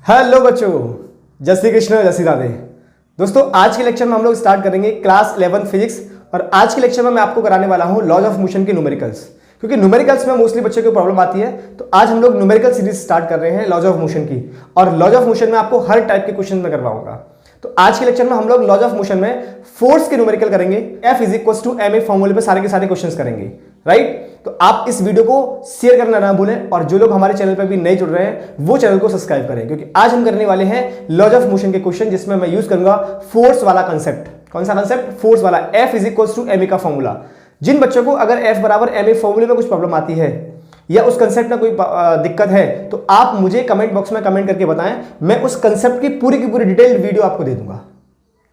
Hello बच्चों, जय श्री कृष्ण, जय श्री राधे। दोस्तों, आज के लेक्चर में हम लोग स्टार्ट करेंगे क्लास 11 फिजिक्स। और आज के लेक्चर में मैं आपको कराने वाला हूं लॉज ऑफ मोशन के न्यूमेरिकल्स, क्योंकि न्यूमेरिकल्स में मोस्टली बच्चों को प्रॉब्लम आती है। तो आज हम लोग न्यूमेरिकल सीरीज स्टार्ट कर रहे हैं लॉज ऑफ मोशन की। और लॉज ऑफ मोशन में आपको हर टाइप के क्वेश्चन में करवाऊंगा। तो आज के लेक्चर में हम लोग लॉज ऑफ मोशन में फोर्स के न्यूमेरिकल करेंगे। F = ma फॉर्मूले पे सारे के सारे क्वेश्चंस करेंगे, राइट। तो आप इस वीडियो को शेयर करना ना भूलें, और जो लोग हमारे चैनल पर भी नए जुड़ रहे हैं वो चैनल को सब्सक्राइब करें, क्योंकि आज हम करने वाले हैं लॉज ऑफ मोशन के क्वेश्चन, जिसमें मैं यूज करूंगा फोर्स वाला कंसेप्ट। कौन सा कंसेप्ट? फोर्स वाला। F = ma का फॉर्मूला। जिन बच्चों को अगर F = ma फॉर्मूले में कुछ प्रॉब्लम आती है या उस कंसेप्ट में कोई दिक्कत है, तो आप मुझे कमेंट बॉक्स में कमेंट करके बताएं। मैं उस कंसेप्ट की पूरी डिटेल्ड वीडियो आपको दे दूंगा,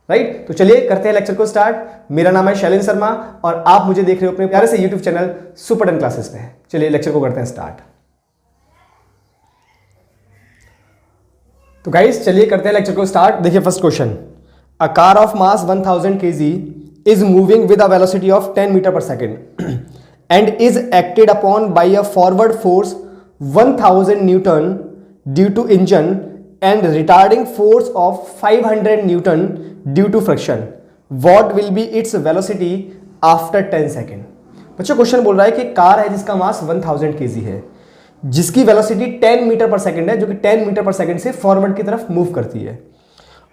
राइट। तो चलिए करते हैं लेक्चर को स्टार्ट। मेरा नाम है शैलेंद्र शर्मा और आप मुझे देख रहे हो अपने प्यारे से यूट्यूब चैनल सुपर 10 क्लासेस पे। चलिए लेक्चर को करते हैं स्टार्ट। तो गाइस चलिए करते हैं लेक्चर को स्टार्ट। देखिए first question, a car of mass 1000 kg is moving with a velocity of 10 metre per second and is acted upon by a forward force 1000 Newton due to engine and retarding force of 500 Newton due to friction. What will be its velocity after 10 second? बच्चों question बोल रहा है कि car है जिसका मास 1000 kg है, जिसकी velocity 10 metre per second है, जो कि 10 मीटर पर सेकेंड से फॉरवर्ड की तरफ मूव करती है।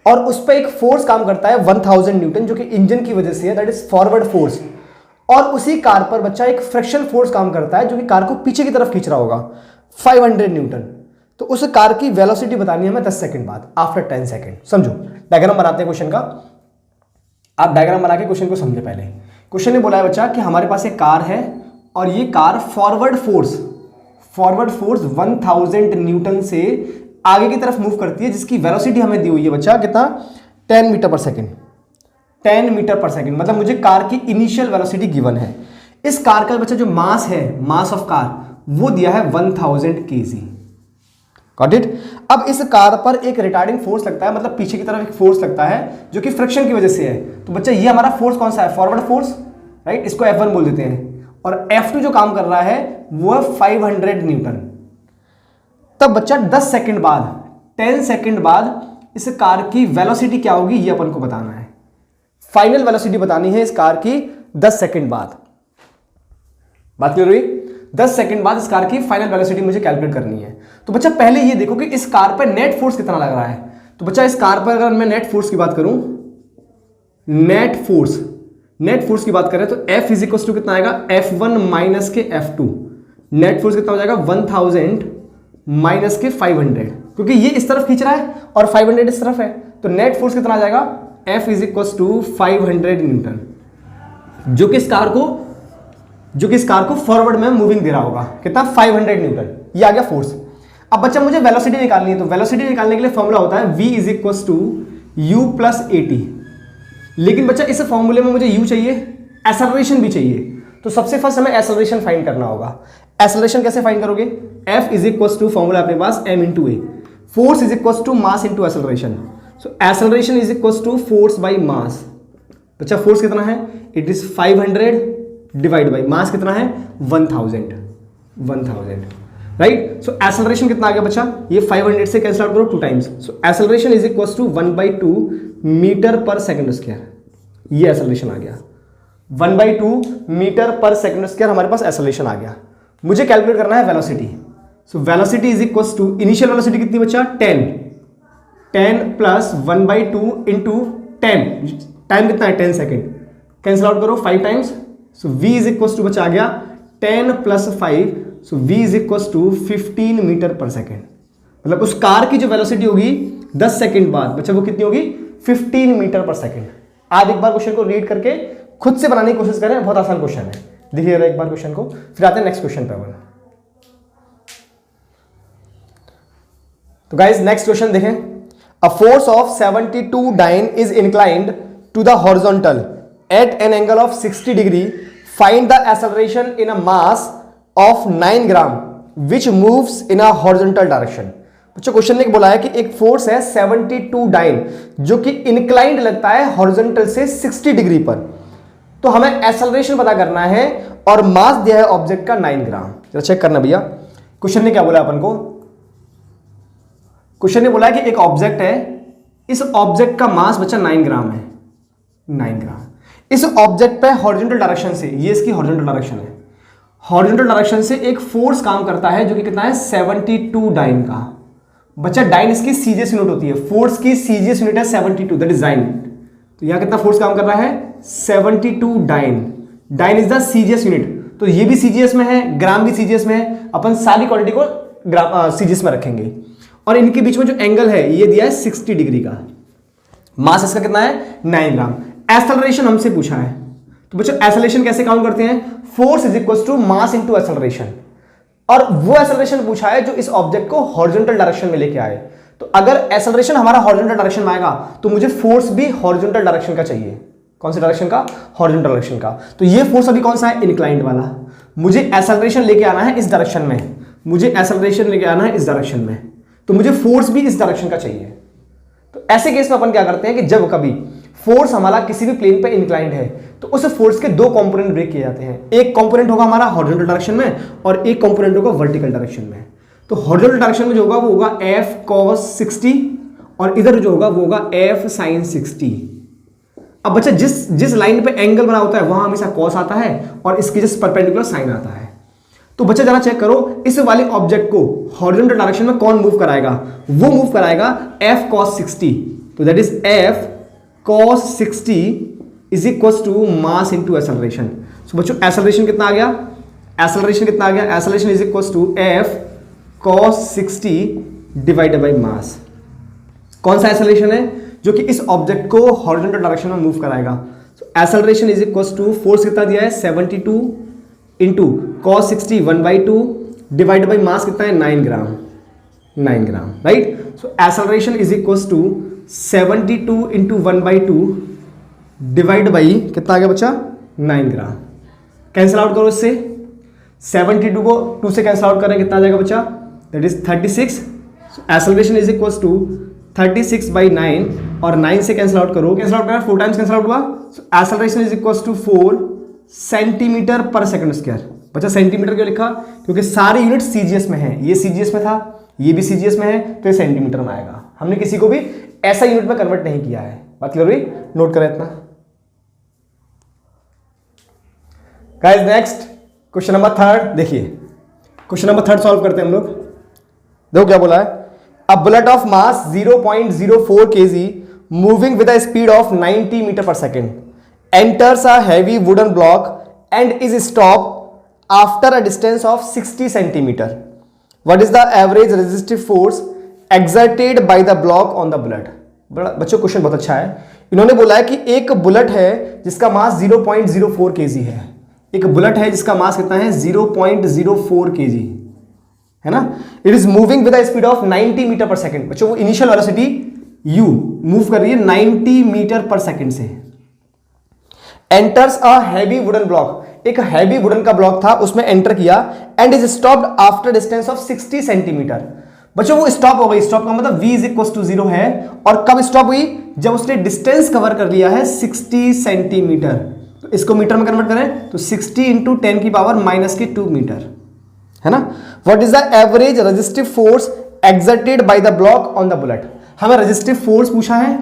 और उस पर एक फोर्स काम करता है 1000 न्यूटन, जो कि इंजन की वजह से है, दैट इज फॉरवर्ड फोर्स। और उसी कार पर बच्चा एक फ्रिक्शन फोर्स काम करता है, जो कि कार को पीछे की तरफ खींच रहा होगा 500 न्यूटन। तो उस कार की वेलोसिटी बतानी है हमें 10 सेकंड बाद, आफ्टर 10 सेकंड। समझो, डायग्राम बनाते हैं क्वेश्चन का। आप डायग्राम बना के क्वेश्चन को समझे। पहले क्वेश्चन ने बोला है बच्चा कि हमारे पास एक कार है और ये कार फॉरवर्ड फोर्स 1000 न्यूटन से आगे की तरफ मूव करती है, जिसकी वेलोसिटी हमें दी हुई है बच्चा कितना? 10 metre per second. 10 metre per second मतलब मुझे कार की इनिशियल वेलोसिटी गिवन है। इस कार का बच्चा जो मास है, मास ऑफ कार, वो दिया है 1000 kg। Got it. अब इस कार पर एक रिटार्डिंग फोर्स लगता है, मतलब पीछे की तरफ एक फोर्स लगता है, जो कि फ्रिक्शन की वजह से है। तो बच्चा ये हमारा फोर्स कौन सा है? Forward force, right. इसको F1 बोल देते हैं। और F2 जो काम कर रहा है वो है 500 न्यूटन। तब बच्चा 10 सेकेंड बाद, 10 सेकेंड बाद इस कार की वेलोसिटी क्या होगी ये अपन को बताना है। फाइनल वेलोसिटी बतानी है इस कार की 10 सेकंड बाद। बात क्लियर हुई? 10 सेकंड बाद इस कार की फाइनल वेलोसिटी मुझे कैलकुलेट करनी है। तो बच्चा पहले ये देखो कि इस कार पर नेट फोर्स कितना लग रहा है। तो बच्चा इस कार पर अगर मैं नेट फोर्स की बात करूं, नेट फोर्स की बात करें तो F = कितना आएगा? F1 माइनस के F2। नेट फोर्स कितना हो जाएगा? 1000 माइनस के 500, क्योंकि ये इस तरफ खींच रहा है और 500 इस तरफ है। तो नेट फोर्स कितना आ जाएगा? F = 500 न्यूटन, जो कि इस कार को फॉरवर्ड में मूविंग दे रहा होगा। कितना? 500 न्यूटन। ये आ गया फोर्स। अब बच्चा मुझे वेलोसिटी निकालनी है, तो वेलोसिटी निकालने के लिए फॉर्मूला होता है V = U + AT। लेकिन बच्चा इस फॉर्मूले में मुझे U चाहिए, एक्सेलरेशन भी चाहिए। तो सबसे फर्स्ट हमें एक्सेलरेशन फाइंड करना होगा। एक्सेलरेशन कैसे फाइंड करोगे? F = फॉर्मूला अपने पास m × a, force = mass × acceleration. So acceleration = force by mass. बच्चा फोर्स कितना है? It is 500 divide by mass कितना है? 1000, राइट। सो एक्सेलरेशन कितना आ गया बच्चा? ये 500 से कैंसिल आउट करो 2 टाइम्स। सो एक्सेलरेशन = 1/2 मीटर पर सेकंड स्क्वायर। ये एक्सेलरेशन आ गया 1/2 मीटर पर सेकंड स्क्वायर। हमारे पास एक्सेलरेशन आ गया। मुझे कैलकुलेट करना है velocity. So velocity = initial velocity कितनी बच्चा? 10 प्लस 1/2 इंटू 10। टाइम कितना है? 10 सेकेंड। कैंसिल आउट करो 5 टाइम्स। सो V = बचा आ गया 10 + 5। सो V = 15 मीटर पर सेकेंड। मतलब उस कार की जो वेलोसिटी होगी 10 सेकेंड बाद बच्चा वो कितनी होगी? 15 मीटर पर सेकेंड। आप एक बार क्वेश्चन को रीड करके खुद से बनाने की कोशिश करें, बहुत आसान क्वेश्चन है। देखिए एक बार क्वेश्चन को, फिर आते हैं नेक्स्ट क्वेश्चन पे। तो गाइस नेक्स्ट क्वेश्चन देखें। A force of 72 dyne is inclined to the horizontal at an angle of 60 degree. Find the acceleration in a mass of 9 gram which moves in a horizontal direction. बच्चों question ने बोला है कि एक force है 72 dine, जो कि inclined लगता है हॉरिजॉन्टल से 60 डिग्री पर। तो हमें एक्सेलरेशन पता करना है और मास दिया है ऑब्जेक्ट का 9 ग्राम। चलो चेक करना भैया, क्वेश्चन ने क्या बोला अपन को। क्वेश्चन ने बोला है कि एक ऑब्जेक्ट है, इस ऑब्जेक्ट का मास बच्चा 9 ग्राम है, 9 ग्राम। इस ऑब्जेक्ट पे हॉरिजॉन्टल डायरेक्शन से, ये इसकी हॉरिजॉन्टल डायरेक्शन है, हॉरिजॉन्टल डायरेक्शन से एक फोर्स काम करता है जो कि कितना है 72 डाइन का। बच्चा डाइन इसकी सीजीएस यूनिट होती है, फोर्स की सीजीएस यूनिट है 72, दैट इज डाइन। तो यहां कितना फोर्स काम कर रहा है 72 dyne. Dyne is the CGS unit, तो ये भी सीजीएस में है, ग्राम भी सीजीएस में है, अपन सारी क्वांटिटी को ग्राम सीजीएस में रखेंगे। और इनके बीच में जो एंगल है ये दिया है 60 डिग्री का। मास इसका कितना है 9 ग्राम। एक्सेलरेशन हमसे पूछा है, तो बच्चों एक्सेलरेशन कैसे काउंट करते हैं, force is equal to mass into acceleration. और वो एक्सेलरेशन पूछा है जो इस ऑब्जेक्ट को हॉरिजॉन्टल डायरेक्शन में लेके आए। तो अगर एक्सेलरेशन हमारा हॉरिजॉन्टल डायरेक्शन में आएगा तो मुझे फोर्स भी हॉरिजॉन्टल डायरेक्शन का चाहिए। कौन सी डायरेक्शन का, हॉरिजॉन्टल डायरेक्शन का। तो ये फोर्स अभी कौन सा है, इंक्लाइंड वाला। मुझे एक्सेलरेशन लेके आना है इस डायरेक्शन में, मुझे एक्सेलरेशन लेके आना है इस डायरेक्शन में, तो मुझे फोर्स भी इस डायरेक्शन का चाहिए। तो ऐसे केस में अपन क्या करते हैं कि जब कभी फोर्स हमारा किसी भी प्लेन पे इंक्लाइंड है तो उस फोर्स के दो कंपोनेंट ब्रेक किए जाते हैं। एक कंपोनेंट होगा हमारा हॉरिजॉन्टल डायरेक्शन में और एक कंपोनेंट होगा वर्टिकल डायरेक्शन में। तो हॉरिजॉन्टल डायरेक्शन में जो होगा वो होगा f cos 60 और इधर जो होगा वो होगा f sin 60। अब बच्चा जिस लाइन पे एंगल बना होता है वहां हमेशा cos आता है और इसकी जस्ट परपेंडिकुलर साइन आता है। तो बच्चा जरा चेक करो इस वाले ऑब्जेक्ट को हॉरिजॉन्टल डायरेक्शन में कौन मूव कराएगा, वो मूव कराएगा f cos 60। तो that is f cos 60 is equal to mass into acceleration. So बच्चों एक्सेलरेशन कितना आ गया, एक्सेलरेशन कितना आ गया, acceleration is equal to f cos 60 divided by mass. कौन सा एक्सेलरेशन है, जो कि इस ऑब्जेक्ट को हॉरिजॉन्टल डायरेक्शन में मूव कराएगा। So acceleration is equal to force कितना दिया है 72 into cos 60 1/2 divided by mass कितना है 9 gram, 9 gram, right. So acceleration is equal to 72 into 1/2 divide by कितना आ गया बच्चा 9 ग्राम। कैंसिल आउट करो इससे, 72 को 2 से कैंसिल आउट करें कितना आ जाएगा बच्चा, that is 36। Acceleration is equal to 36/9 और 9 से कैंसिल आउट करो, कैंसिल आउट करें 4 टाइम्स कैंसिल आउट हुआ। Acceleration is equal to 4 centimetre per second square. बच्चा सेंटीमीटर क्यों लिखा, क्योंकि सारे यूनिट सीजीएस में है, ये सीजीएस में था, ये भी सीजीएस में है, तो ये सेंटीमीटर में आएगा। हमने किसी को भी ऐसा यूनिट में कन्वर्ट नहीं किया है, बात क्लियर हुई, नोट करें इतना। गाइस नेक्स्ट क्वेश्चन नंबर 3, देखिए क्वेश्चन नंबर 3 सॉल्व करते हैं हम लोग। देखो क्या बोला है, a bullet of mass 0.04 kg moving with a speed of 90 metre per second enters a heavy wooden block and is stop after a distance of 60 centimetre. What is the average resistive force exerted by the block on the bullet. बच्चों question बहुत अच्छा है। इन्होंने बोला है कि एक bullet है जिसका मास 0.04 kg है, एक बुलेट है जिसका मास कितना है 0.04 kg है ना। It is moving with the speed of 90 metre per second. बच्चों वो इनिशियल वेलोसिटी u मूव कर रही है 90 मीटर पर सेकेंड से। Enters a heavy wooden block, एक हैवी वुडन का ब्लॉक था उसमें एंटर किया and is stopped after distance of 60 centimetre. बच्चों वो स्टॉप हो गई, स्टॉप का मतलब v इज इक्वल टू 0 है। और कब स्टॉप हुई, जब उसने डिस्टेंस कवर कर लिया है 60 सेंटीमीटर। तो इसको मीटर में कन्वर्ट करें तो 60 इंटू 10 की पावर -2 मीटर है ना। What is the average resistive force exerted by the block on the bullet. हमें रेजिस्टिव फोर्स पूछा है,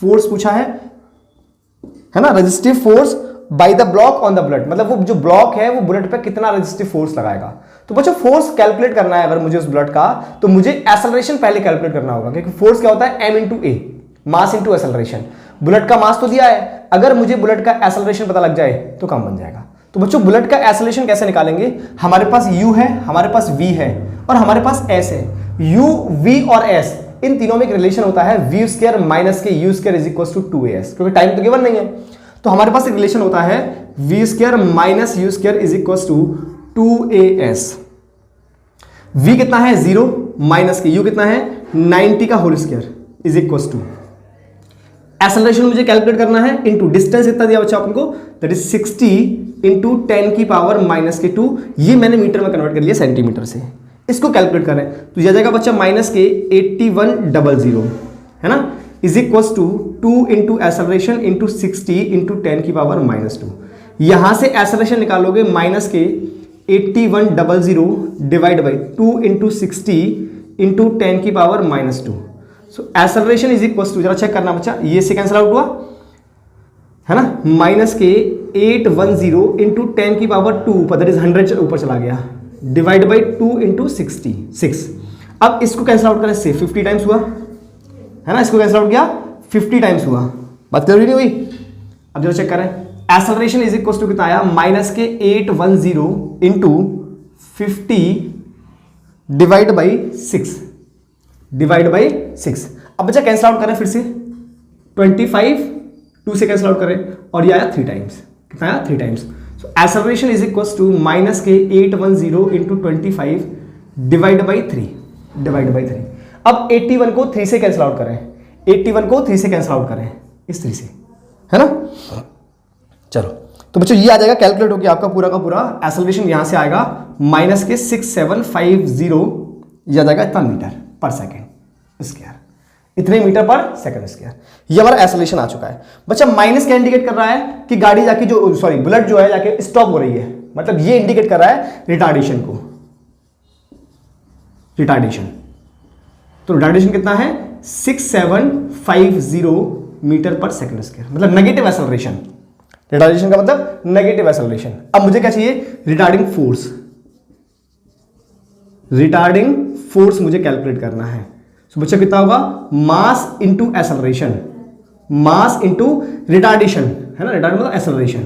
फोर्स पूछा है ना, resistive force by the block on the bullet, मतलब वो जो ब्लॉक है वो बुलेट पे कितना रेजिस्टिव फोर्स लगाएगा। तो बच्चों फोर्स कैलकुलेट करना है अगर मुझे उस बुलेट का, तो मुझे एक्सेलरेशन पहले कैलकुलेट करना होगा, क्योंकि फोर्स क्या होता है m इंटू ए, मास इंटू एक्सेलरेशन। बुलेट का मास तो दिया है, अगर मुझे बुलेट का एक्सेलरेशन पता लग जाए तो काम बन जाएगा। तो बच्चों बुलेट का एक्सेलरेशन कैसे निकालेंगे, हमारे पास u है, हमारे पास v है और हमारे पास s है। u, v और s इन तीनों में एक रिलेशन होता है v स्क्वायर माइनस के u square is equal to 2as, क्योंकि टाइम तो गिवन नहीं है। तो हमारे पास एक रिलेशन होता है v square minus u square is equal to 2as। v कितना है 0 माइनस के u कितना है 90 का whole square is equal to, acceleration मुझे कैलकुलेट करना है इनटू डिस्टेंस कितना दिया बच्चा अपन को, दैट इज 60 इंटू 10 की पावर -2। ये मैंने मीटर में कन्वर्ट कर लिया सेंटीमीटर से। इसको कैलकुलेट करें तो यह जाएगा बच्चा -8100 है ना, is equal to 2 into acceleration into 60 into 10 की पावर -2। यहां से एक्सेलरेशन निकालोगे -8100 डिवाइड बाई 2 इंटू 60 इंटू 10 की power -2। So acceleration is equal to, जरा चेक करना बच्चा, ये से कैंसिल आउट हुआ है ना, -810 इंटू 10 की पावर 2 ऊपर, दैट इज 100 ऊपर चला गया, डिवाइड बाई 2 इंटू 66। अब इसको कैंसिल आउट करें से 50 टाइम्स हुआ है ना, इसको कैंसिल आउट किया 50 टाइम्स हुआ, बात क्लियर नहीं हुई। अब जरा चेक करें, एक्सेलरेशन इज इक्वल टू कितना आया, -810 into 50 divide by 6, divide by 6। अब बच्चा कैंसिल आउट करें फिर से, 25 2 से कैंसिल आउट करें और ये आया 3 टाइम्स, कितना आया 3 times. So acceleration is equal to -810 into 25 divide by 3, divide by 3। अब 81 को 3 से कैंसिल आउट करें, 81 को 3 से कैंसिल आउट करें, इस 3 से, है ना। चलो तो बच्चों ये आ जाएगा, कैलकुलेट हो गया आपका पूरा का पूरा। एक्सेलरेशन यहां से आएगा -6750, ये आ जाएगा इतना मीटर पर सेकेंड स्क्वायर, इतने मीटर पर सेकंड स्क्वायर। ये हमारा एक्सेलरेशन आ चुका है। बच्चा माइनस क्या इंडिकेट कर रहा है कि गाड़ी जाके जो बुलेट जो है जाके स्टॉप हो रही है, मतलब ये इंडिकेट कर रहा है रिटार्डेशन को, रिटार्डेशन। तो रिटार्डेशन कितना है 6750 मीटर पर सेकंड स्क्वायर, मतलब नेगेटिव एक्सेलरेशन। रिटार्डेशन का मतलब नेगेटिव एक्सेलरेशन। अब मुझे क्या चाहिए, रिटार्डिंग फोर्स, रिटार्डिंग फोर्स मुझे कैलकुलेट करना है। तो बच्चा कितना होगा, mass into acceleration, mass into retardation, है ना, रिटार्ड मतलब एक्सेलरेशन।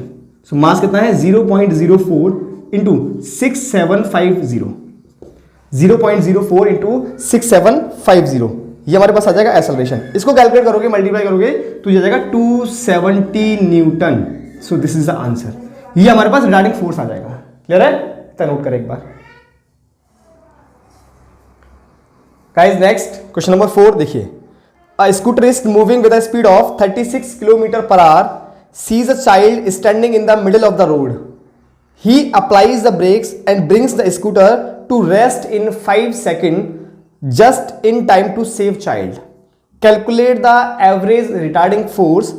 सो मास कितना है 0.04 इंटू 6750, 0.04 इंटू 6750, ये हमारे पास आ जाएगा एक्सेलरेशन। इसको कैलकुलेट करोगे, मल्टीप्लाई करोगे तो ये आ जाएगा 270 Newton. So this is the answer. ये हमारे पास रिटार्डिंग फोर्स आ जाएगा। क्लियर है, तो नोट करें एक बार। गाइस नेक्स्ट क्वेश्चन नंबर 4 देखिए, a scooterist moving with a speed of 36 kilometre per hour sees a child standing in the middle of the road. He applies the brakes and brings the scooter to rest in 5 seconds just in time to save child. Calculate the average retarding force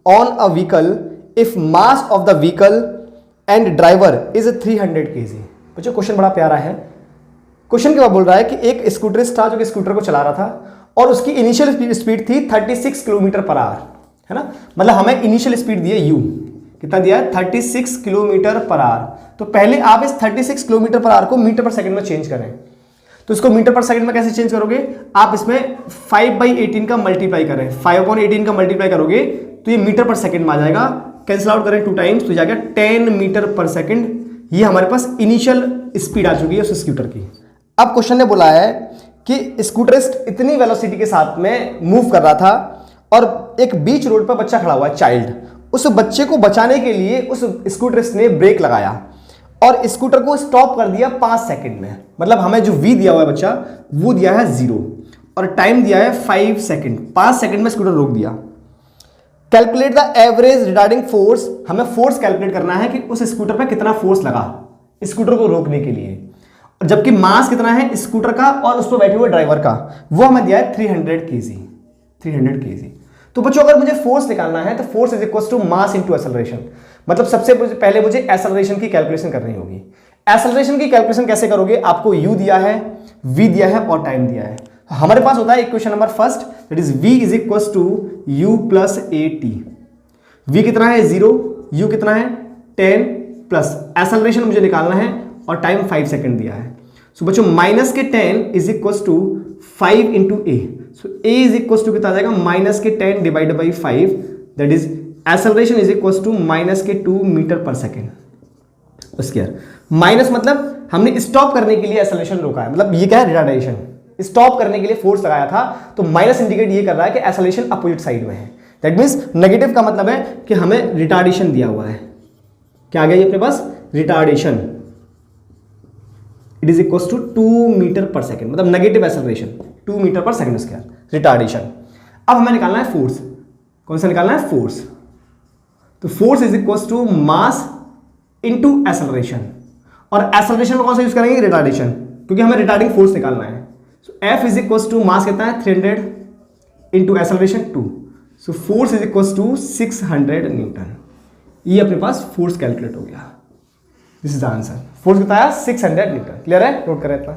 on a vehicle if mass of the vehicle and driver is 300 kg. बच्चों question बड़ा प्यारा है। Question क्या बोल रहा है कि एक स्कूटरिस्ट था जो कि स्कूटर को चला रहा था और उसकी इनिशियल स्पीड थी 36 किलोमीटर पर आवर, है ना, मतलब हमें इनिशियल स्पीड दी है u, कितना दिया है 36 किलोमीटर पर आवर। तो पहले आप इस 36 किलोमीटर पर आवर को मीटर पर सेकंड में चेंज करें। तो इसको मीटर पर सेकंड में कैसे चेंज करोगे, आप इसमें 5/18 का मल्टीप्लाई करें, 5/18 का मल्टीप्लाई करोगे तो ये मीटर पर सेकंड में आ जाएगा। कैंसिल आउट करें 2 टाइम्स तो जाएगा 10 मीटर पर सेकंड। ये हमारे पास इनिशियल स्पीड आ चुकी है उस स्कूटर की। अब क्वेश्चन ने बोला है कि स्कूटरिस्ट इतनी वेलोसिटी के साथ में मूव कर रहा था और एक बीच रोड पर बच्चा खड़ा हुआ है, चाइल्ड। उस बच्चे को बचाने के लिए उस स्कूटरिस्ट ने ब्रेक लगाया और स्कूटर को स्टॉप कर दिया 5 सेकंड में। मतलब हमें जो v दिया हुआ है बच्चा वो दिया है 0 और टाइम दिया है 5 सेकंड, 5 सेकंड में स्कूटर रोक दिया। Calculate the average retarding force, हमें फोर्स कैलकुलेट करना है कि उस स्कूटर पर कितना फोर्स लगा स्कूटर को रोकने के लिए, जबकि मास कितना है स्कूटर का और उस पर बैठे हुए ड्राइवर का, वो हमें दिया है 300 kg, 300 kg। तो बच्चों अगर मुझे फोर्स निकालना है तो force is equal to mass into acceleration. मतलब सबसे पहले मुझे एक्सेलरेशन की कैलकुलेशन करनी होगी। एक्सेलरेशन की कैलकुलेशन कैसे करोगे, आपको u दिया है, v दिया है और टाइम दिया है। हमारे पास होता है equation number first, that is v is equal to u plus at। v कितना है 0, u कितना है 10 प्लस एक्सेलरेशन मुझे निकालना है और टाइम 5 सेकंड दिया है। सो बच्चों माइनस के 10 is equal to 5 into a. So a is equal to कितना आ जाएगा माइनस के 10 divide by 5, that is acceleration is equal to minus के 2 metre per second square. Minus मतलब हमने स्टॉप करने के लिए एक्सेलरेशन रोका है, मतलब ये क्या है रिटार्डेशन, स्टॉप करने के लिए फोर्स लगाया था। तो माइनस इंडिकेट ये कर रहा है कि एक्सेलरेशन अपोजिट साइड में है। दैट मीन्स नेगेटिव का मतलब है कि हमें रिटार्डेशन दिया हुआ है। क्या आ गया ये अपने पास retardation, it is equal to 2 metre per second, मतलब negative acceleration 2 metre per second square retardation. अब हमें निकालना है फोर्स, कौन सा निकालना है फोर्स। तो force is equal to mass into acceleration, और एक्सेलरेशन में कौन सा यूज करेंगे रिटार्डेशन, क्योंकि हमें रिटार्डिंग फोर्स निकालना है। So F is equal to mass कितना है 300 into acceleration 2। So force is equal to 600 newton. ये अपने पास फोर्स कैलकुलेट हो गया। This is the answer. Force कितना है 600 न्यूटन। क्लियर है, नोट करें इतना।